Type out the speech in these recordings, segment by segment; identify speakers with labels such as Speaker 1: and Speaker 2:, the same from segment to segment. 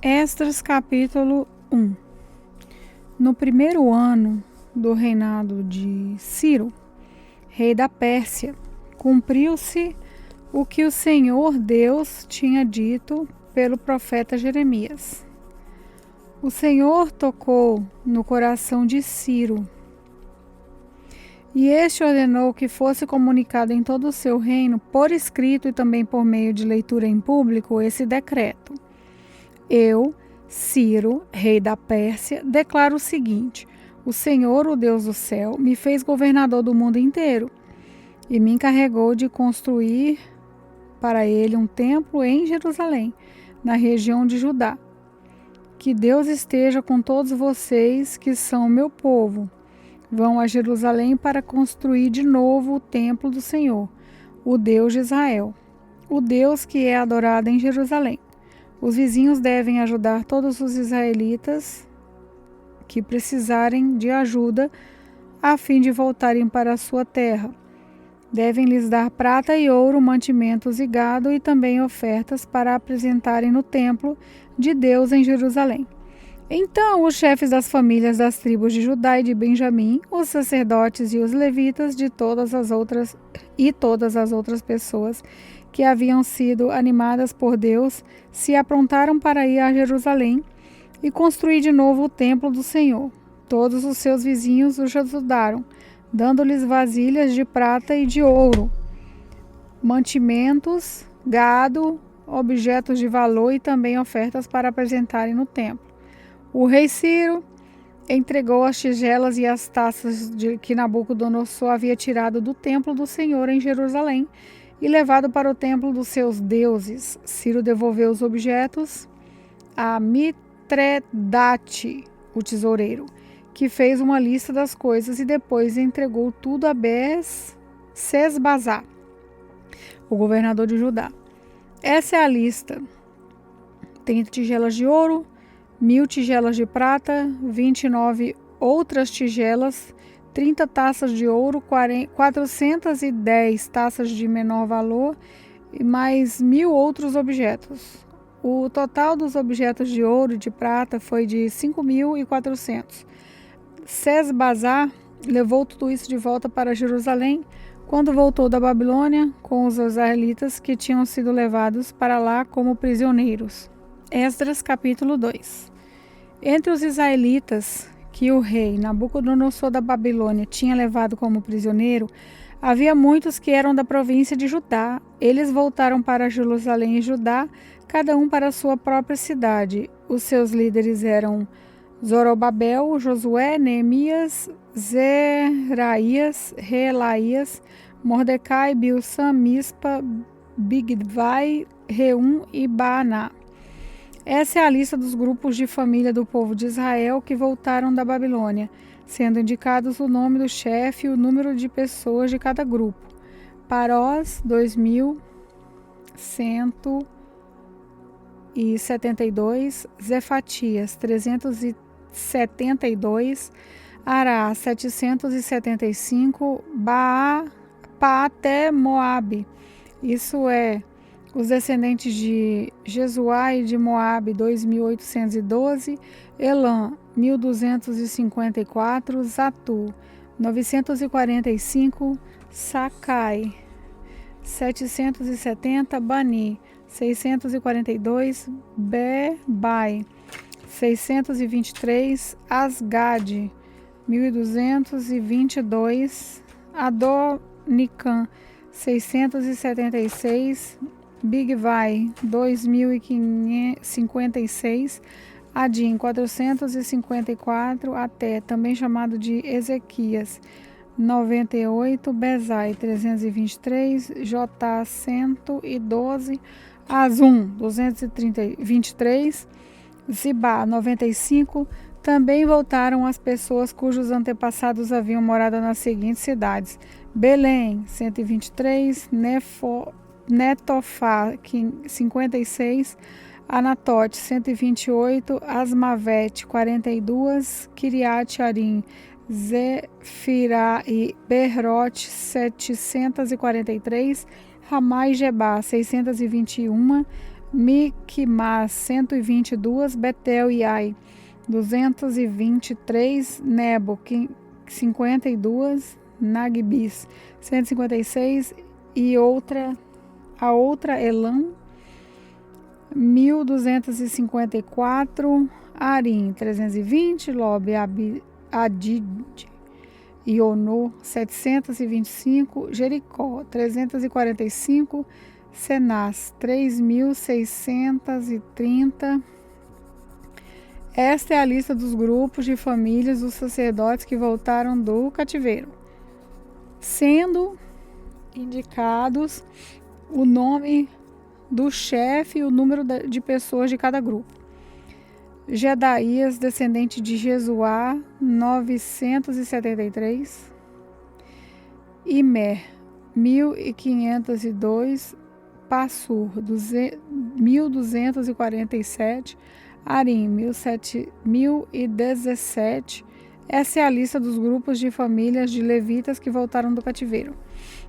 Speaker 1: Esdras capítulo 1. No primeiro ano do reinado de Ciro, rei da Pérsia, cumpriu-se o que o Senhor Deus tinha dito pelo profeta Jeremias. O Senhor tocou no coração de Ciro, e este ordenou que fosse comunicado em todo o seu reino, por escrito e também por meio de leitura em público, esse decreto. Eu, Ciro, rei da Pérsia, declaro o seguinte: o Senhor, o Deus do céu, me fez governador do mundo inteiro e me encarregou de construir para ele um templo em Jerusalém, na região de Judá. Que Deus esteja com todos vocês que são meu povo. Vão a Jerusalém para construir de novo o templo do Senhor, o Deus de Israel, o Deus que é adorado em Jerusalém. Os vizinhos devem ajudar todos os israelitas que precisarem de ajuda a fim de voltarem para a sua terra. Devem lhes dar prata e ouro, mantimentos e gado e também ofertas para apresentarem no templo de Deus em Jerusalém. Então os chefes das famílias das tribos de Judá e de Benjamim, os sacerdotes e os levitas de todas as outras pessoas que haviam sido animadas por Deus, se aprontaram para ir a Jerusalém e construir de novo o templo do Senhor. Todos os seus vizinhos os ajudaram, dando-lhes vasilhas de prata e de ouro, mantimentos, gado, objetos de valor e também ofertas para apresentarem no templo. O rei Ciro entregou as tigelas e as taças que Nabucodonosor havia tirado do templo do Senhor em Jerusalém e levado para o templo dos seus deuses. Ciro devolveu os objetos a Mitredate, o tesoureiro, que fez uma lista das coisas e depois entregou tudo a Sesbazar, o governador de Judá. Essa é a lista. Tem tigelas de ouro, 1.000 tigelas de prata, 29 outras tigelas, 30 taças de ouro, 410 taças de menor valor e mais 1.000 outros objetos. O total dos objetos de ouro e de prata foi de 5.400. Sesbazar levou tudo isso de volta para Jerusalém quando voltou da Babilônia com os israelitas que tinham sido levados para lá como prisioneiros. Esdras capítulo 2. Entre os israelitas que o rei Nabucodonosor da Babilônia tinha levado como prisioneiro, havia muitos que eram da província de Judá. Eles voltaram para Jerusalém e Judá, cada um para a sua própria cidade. Os seus líderes eram Zorobabel, Josué, Neemias, Zeraías, Reelaías, Mordecai, Bilsã, Mispa, Bigvai, Reum e Baaná. Essa é a lista dos grupos de família do povo de Israel que voltaram da Babilônia, sendo indicados o nome do chefe e o número de pessoas de cada grupo. Parós, 2.172, Zefatias, 372, Ará, 775, Paaté Moabe, isso é, os descendentes de Jesuá e de Moabe, 2.812, Elã, 1.254, Zatu, 945, Sacai, 770, Bani, 642, Bebai, 623, Asgade, 1.222, Adonicam, 676, Bigvai, 2.056, Adim, 454, Até, também chamado de Ezequias, 98, Bezai, 323, Jotá, 112, Azum, 223, Zibá, 95. Também voltaram as pessoas cujos antepassados haviam morado nas seguintes cidades: Belém, 123, Netofá, 56, Anatote, 128, Asmavete, 42, Kiriat Arim, Zefirá e Berrote, 743, Ramá e Gebá, 621, Miquimás 122, Betel e Ai 223, Nebo 52, Nagbis 156 e a outra Elam 1254, Arim 320, Lobe Adid e Ono 725, Jericó 345, Senás 3630. Esta é a lista dos grupos de famílias dos sacerdotes que voltaram do cativeiro, sendo indicados o nome do chefe e o número de pessoas de cada grupo. Jedaías, descendente de Jesuá, 973. Imer, 1502. Passur, 1247. Arim, 1017. Essa é a lista dos grupos de famílias de levitas que voltaram do cativeiro.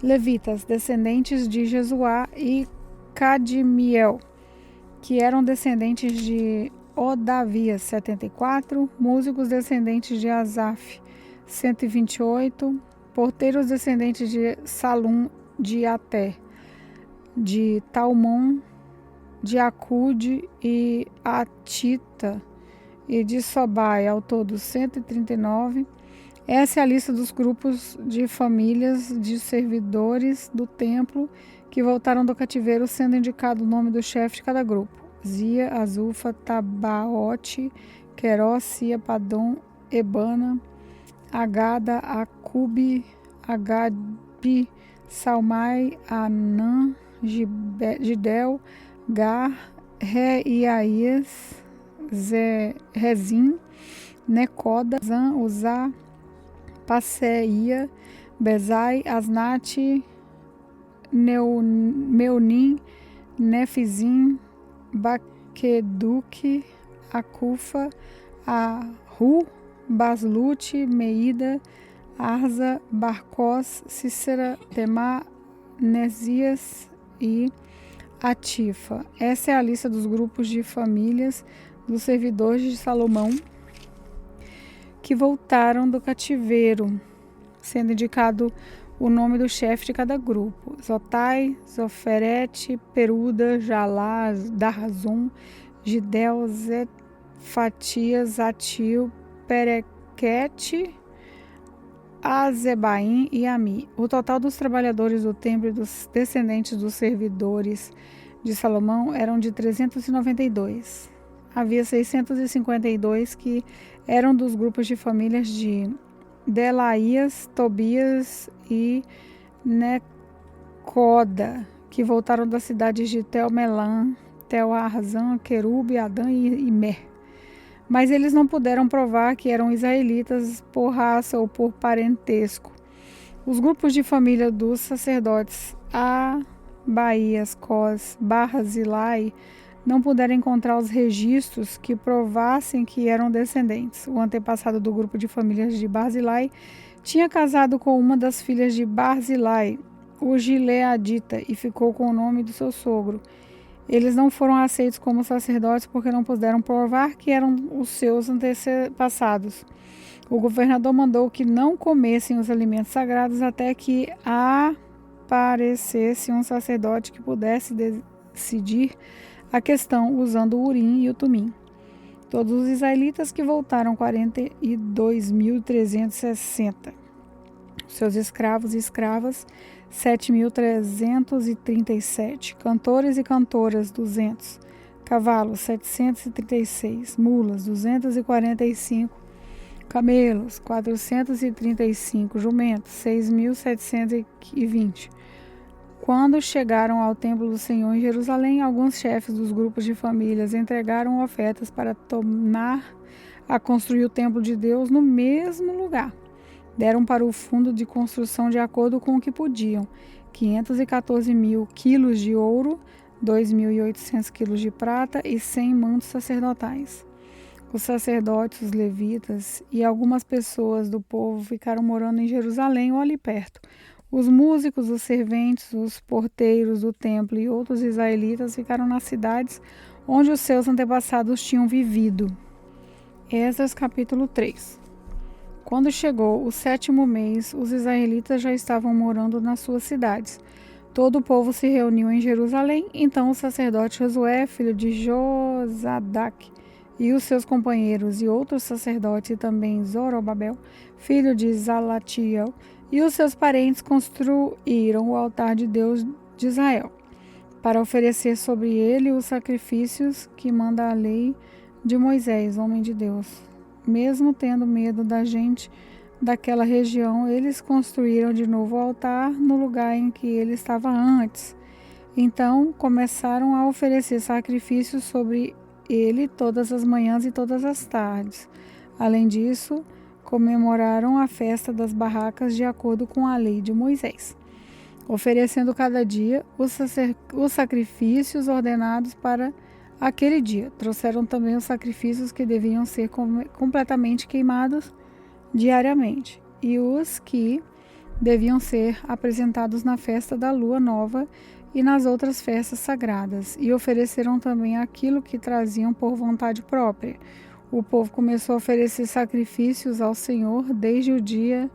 Speaker 1: Levitas, descendentes de Jesuá e Cadmiel, que eram descendentes de Odavias, 74. Músicos, descendentes de Asaf, 128. Porteiros, descendentes de Salum, de Até, de Talmon, de Acude e Atita e de Sobai, ao todo 139. Essa é a lista dos grupos de famílias de servidores do templo que voltaram do cativeiro, sendo indicado o nome do chefe de cada grupo: Zia, Azufa, Tabaote, Querós, Sia, Padom, Ebana, Agada, Acube, Agabi, Salmai, Anã, Gidel, Gar, Reiaías, Rezim, Necoda, Zan, Uzá, Passeia, Bezai, Asnate, Meunim, Nefizim, Baqueduque, Acufa, Ahu, Baslute, Meida, Arza, Barcós, Cícera, Temá, Nesias e Atifa. Essa é a lista dos grupos de famílias dos servidores de Salomão que voltaram do cativeiro, sendo indicado o nome do chefe de cada grupo: Zotai, Zoferete, Peruda, Jalá, Darzon, Gidel, Zefatias, Atil, Perequete, Azebaim e Ami. O total dos trabalhadores do templo e dos descendentes dos servidores de Salomão eram de 392. Havia 652 que eram dos grupos de famílias de Delaías, Tobias e Necoda, que voltaram das cidades de Tel-Melã, Tel-Arzã, Querube, Adã e Imer. Mas eles não puderam provar que eram israelitas por raça ou por parentesco. Os grupos de família dos sacerdotes Abaías, Cós, Barzilai não puderam encontrar os registros que provassem que eram descendentes. O antepassado do grupo de famílias de Barzilai tinha casado com uma das filhas de Barzilai, o Gileadita, e ficou com o nome do seu sogro. Eles não foram aceitos como sacerdotes porque não puderam provar que eram os seus antepassados. O governador mandou que não comessem os alimentos sagrados até que aparecesse um sacerdote que pudesse decidir a questão usando o Urim e o Tumim. Todos os israelitas que voltaram, 42.360. Seus escravos e escravas, 7.337. Cantores e cantoras, 200. Cavalos, 736. Mulas, 245. Camelos, 435. Jumentos, 6.720. Quando chegaram ao templo do Senhor em Jerusalém, alguns chefes dos grupos de famílias entregaram ofertas para tornar a construir o templo de Deus no mesmo lugar. Deram para o fundo de construção de acordo com o que podiam: 514.000 quilos de ouro, 2.800 quilos de prata e 100 mantos sacerdotais. Os sacerdotes, os levitas e algumas pessoas do povo ficaram morando em Jerusalém ou ali perto. Os músicos, os serventes, os porteiros do templo e outros israelitas ficaram nas cidades onde os seus antepassados tinham vivido. Esdras capítulo 3. Quando chegou o 7º mês, os israelitas já estavam morando nas suas cidades. Todo o povo se reuniu em Jerusalém. Então o sacerdote Josué, filho de Josadaque, e os seus companheiros e outros sacerdotes, e também Zorobabel, filho de Salatiel, e os seus parentes construíram o altar de Deus de Israel, para oferecer sobre ele os sacrifícios que manda a lei de Moisés, homem de Deus. Mesmo tendo medo da gente daquela região, eles construíram de novo o altar no lugar em que ele estava antes. Então começaram a oferecer sacrifícios sobre ele todas as manhãs e todas as tardes. Além disso, comemoraram a festa das barracas de acordo com a lei de Moisés, oferecendo cada dia os sacrifícios ordenados para aquele dia. Trouxeram também os sacrifícios que deviam ser completamente queimados diariamente, e os que deviam ser apresentados na festa da lua nova e nas outras festas sagradas, e ofereceram também aquilo que traziam por vontade própria. O povo começou a oferecer sacrifícios ao Senhor desde o dia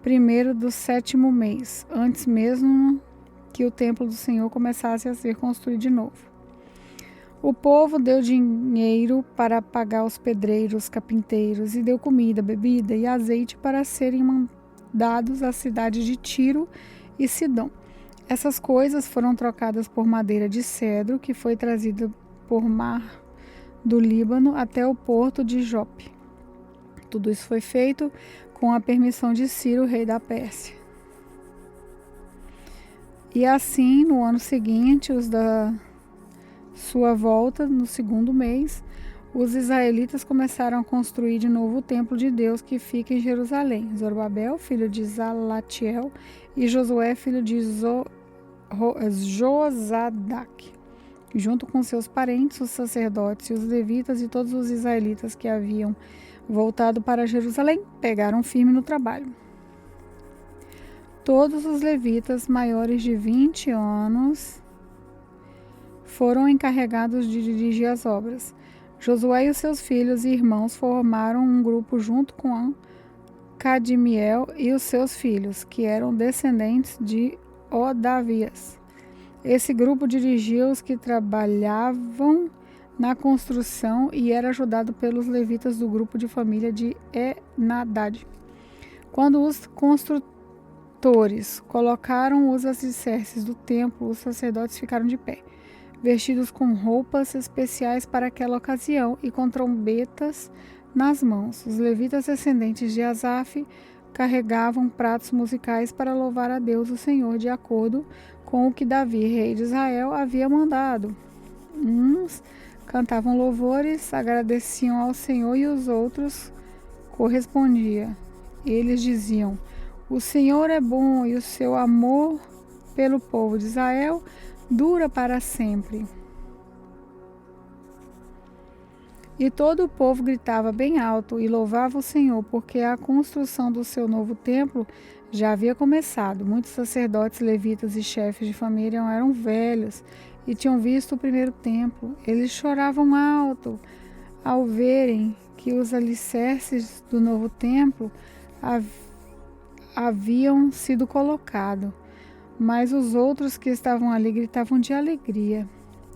Speaker 1: 1º do 7º mês, antes mesmo que o templo do Senhor começasse a ser construído de novo. O povo deu dinheiro para pagar os pedreiros, carpinteiros, e deu comida, bebida e azeite para serem mandados às cidades de Tiro e Sidom. Essas coisas foram trocadas por madeira de cedro, que foi trazida por mar do Líbano até o porto de Jope. Tudo isso foi feito com a permissão de Ciro, rei da Pérsia. E assim, no ano seguinte, os da sua volta, no 2º mês, os israelitas começaram a construir de novo o templo de Deus que fica em Jerusalém. Zorobabel, filho de Salatiel, e Josué, filho de Josadaque, junto com seus parentes, os sacerdotes e os levitas e todos os israelitas que haviam voltado para Jerusalém, pegaram firme no trabalho. Todos os levitas maiores de 20 anos foram encarregados de dirigir as obras. Josué e os seus filhos e irmãos formaram um grupo junto com Cadmiel e os seus filhos, que eram descendentes de Odavias. Esse grupo dirigia os que trabalhavam na construção e era ajudado pelos levitas do grupo de família de Enadad. Quando os construtores colocaram os alicerces do templo, os sacerdotes ficaram de pé, vestidos com roupas especiais para aquela ocasião e com trombetas nas mãos. Os levitas descendentes de Asaf carregavam pratos musicais para louvar a Deus o Senhor, de acordo com o que Davi, rei de Israel, havia mandado. Uns cantavam louvores, agradeciam ao Senhor, e os outros correspondiam. Eles diziam: o Senhor é bom e o seu amor pelo povo de Israel dura para sempre. E todo o povo gritava bem alto e louvava o Senhor, porque a construção do seu novo templo já havia começado. Muitos sacerdotes, levitas e chefes de família eram velhos e tinham visto o primeiro templo. Eles choravam alto ao verem que os alicerces do novo templo haviam sido colocados. Mas os outros que estavam ali gritavam de alegria.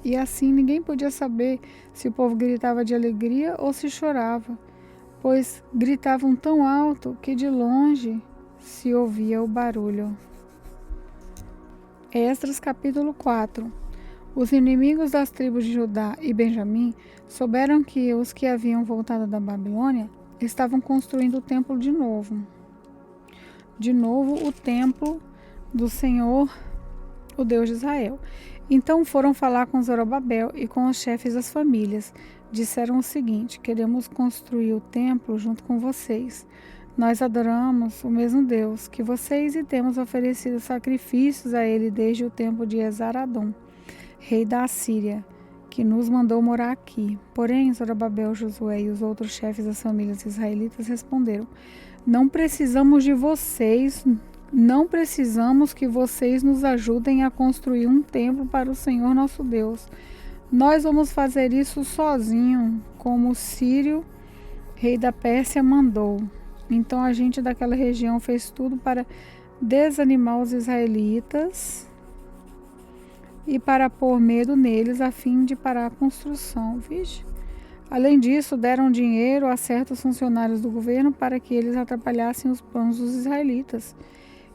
Speaker 1: E assim ninguém podia saber se o povo gritava de alegria ou se chorava, pois gritavam tão alto que de longe se ouvia o barulho. Esdras capítulo 4. Os inimigos das tribos de Judá e Benjamim souberam que os que haviam voltado da Babilônia estavam construindo o templo de novo. De novo o templo do Senhor, o Deus de Israel. Então foram falar com Zorobabel e com os chefes das famílias. Disseram o seguinte: queremos construir o templo junto com vocês. Nós adoramos o mesmo Deus que vocês e temos oferecido sacrifícios a ele desde o tempo de Esaradom, rei da Assíria, que nos mandou morar aqui. Porém, Zorobabel, Josué e os outros chefes das famílias israelitas responderam: não precisamos de vocês não precisamos que vocês nos ajudem a construir um templo para o Senhor nosso Deus. Nós vamos fazer isso sozinho, como Ciro, rei da Pérsia, mandou. Então a gente daquela região fez tudo para desanimar os israelitas e para pôr medo neles a fim de parar a construção. Vixe. Além disso, deram dinheiro a certos funcionários do governo para que eles atrapalhassem os planos dos israelitas.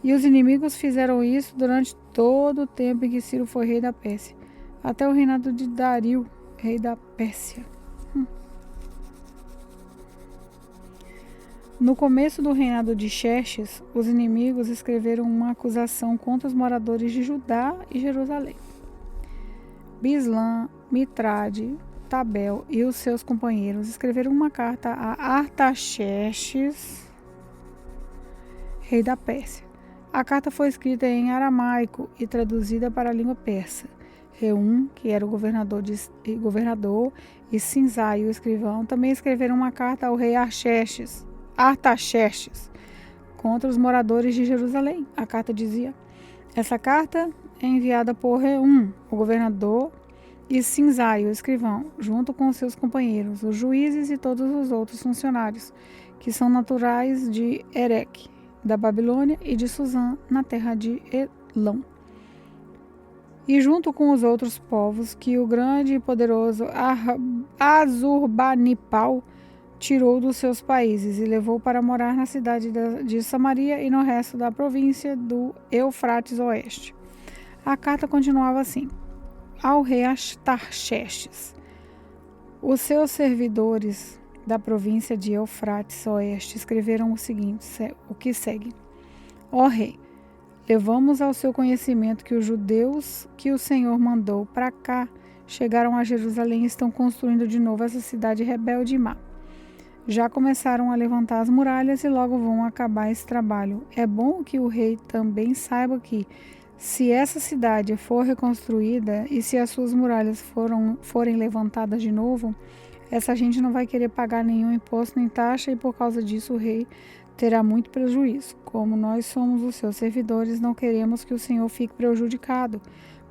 Speaker 1: E os inimigos fizeram isso durante todo o tempo em que Ciro foi rei da Pérsia, até o reinado de Dario, rei da Pérsia. No começo do reinado de Xerxes, os inimigos escreveram uma acusação contra os moradores de Judá e Jerusalém. Bislã, Mitrade, Tabel e os seus companheiros escreveram uma carta a Artaxerxes, rei da Pérsia. A carta foi escrita em aramaico e traduzida para a língua persa. Reum, que era o governador, e Sinzai, o escrivão, também escreveram uma carta ao rei Artaxerxes, contra os moradores de Jerusalém. A carta dizia: essa carta é enviada por Reum, o governador, e Sinzai, o escrivão, junto com seus companheiros, os juízes e todos os outros funcionários, que são naturais de Ereque, da Babilônia, e de Suzã, na terra de Elão. E junto com os outros povos que o grande e poderoso Assurbanipal tirou dos seus países e levou para morar na cidade de Samaria e no resto da província do Eufrates Oeste. A carta continuava assim: ao rei Artaxerxes, os seus servidores da província de Eufrates Oeste escreveram o que segue: ó rei, levamos ao seu conhecimento que os judeus que o Senhor mandou para cá chegaram a Jerusalém e estão construindo de novo essa cidade rebelde e má. Já começaram a levantar as muralhas e logo vão acabar esse trabalho. É bom que o rei também saiba que, se essa cidade for reconstruída e se as suas muralhas forem levantadas de novo, essa gente não vai querer pagar nenhum imposto nem taxa e por causa disso o rei terá muito prejuízo. Como nós somos os seus servidores, não queremos que o Senhor fique prejudicado.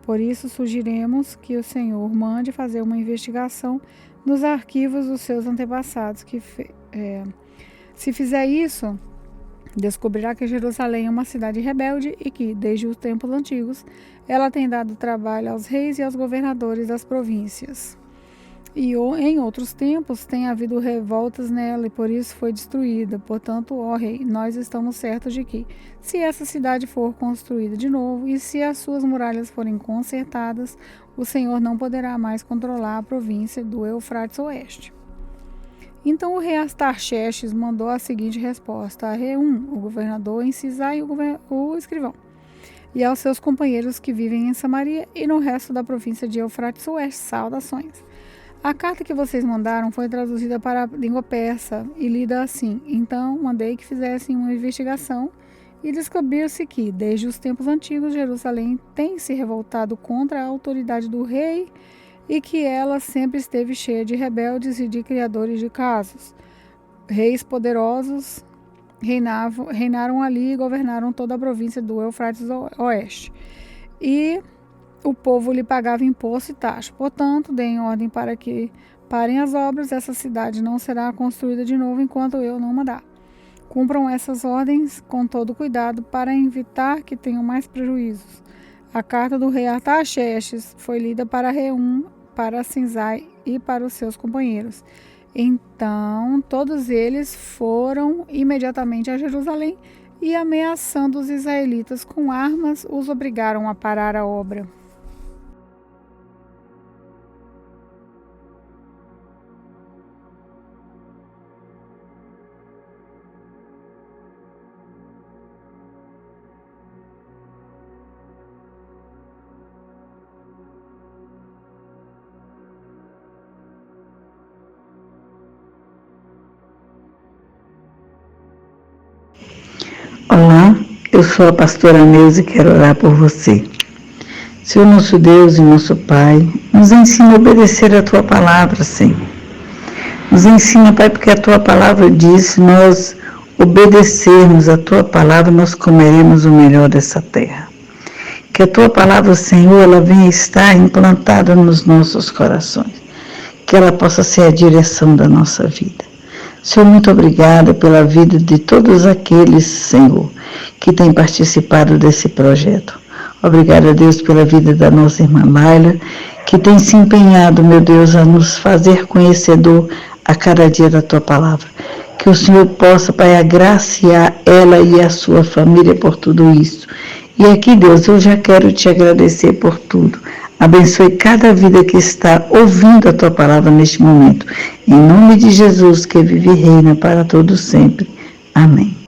Speaker 1: Por isso sugerimos que o Senhor mande fazer uma investigação nos arquivos dos seus antepassados. Se fizer isso, descobrirá que Jerusalém é uma cidade rebelde e que, desde os tempos antigos, ela tem dado trabalho aos reis e aos governadores das províncias. E em outros tempos tem havido revoltas nela e por isso foi destruída. Portanto, ó rei, nós estamos certos de que, se essa cidade for construída de novo e se as suas muralhas forem consertadas, o Senhor não poderá mais controlar a província do Eufrates Oeste. Então o rei Artaxerxes mandou a seguinte resposta a Reum, o governador, em Sinzai, o escrivão, e aos seus companheiros que vivem em Samaria e no resto da província de Eufrates Oeste: saudações. A carta que vocês mandaram foi traduzida para a língua persa e lida assim: então mandei que fizessem uma investigação e descobriu-se que, desde os tempos antigos, Jerusalém tem se revoltado contra a autoridade do rei e que ela sempre esteve cheia de rebeldes e de criadores de casos. Reis poderosos reinaram ali e governaram toda a província do Eufrates Oeste. E o povo lhe pagava imposto e taxa. Portanto, deem ordem para que parem as obras. Essa cidade não será construída de novo enquanto eu não mandar. Cumpram essas ordens com todo cuidado para evitar que tenham mais prejuízos. A carta do rei Artaxerxes foi lida para Reum, para Sinzai e para os seus companheiros. Então, todos eles foram imediatamente a Jerusalém e, ameaçando os israelitas com armas, os obrigaram a parar a obra.
Speaker 2: Olá, eu sou a pastora Neuza e quero orar por você. Senhor nosso Deus e nosso Pai, nos ensina a obedecer a Tua palavra, Senhor. Nos ensina, Pai, porque a Tua palavra diz: nós obedecermos a Tua palavra, nós comeremos o melhor dessa terra. Que a Tua palavra, Senhor, ela venha estar implantada nos nossos corações. Que ela possa ser a direção da nossa vida. Senhor, muito obrigada pela vida de todos aqueles, Senhor, que têm participado desse projeto. Obrigada, Deus, pela vida da nossa irmã Laila, que tem se empenhado, meu Deus, a nos fazer conhecedor a cada dia da Tua palavra. Que o Senhor possa, Pai, agraciar ela e a sua família por tudo isso. E aqui, Deus, eu já quero Te agradecer por tudo. Abençoe cada vida que está ouvindo a Tua palavra neste momento. Em nome de Jesus, que vive e reina para todos sempre. Amém.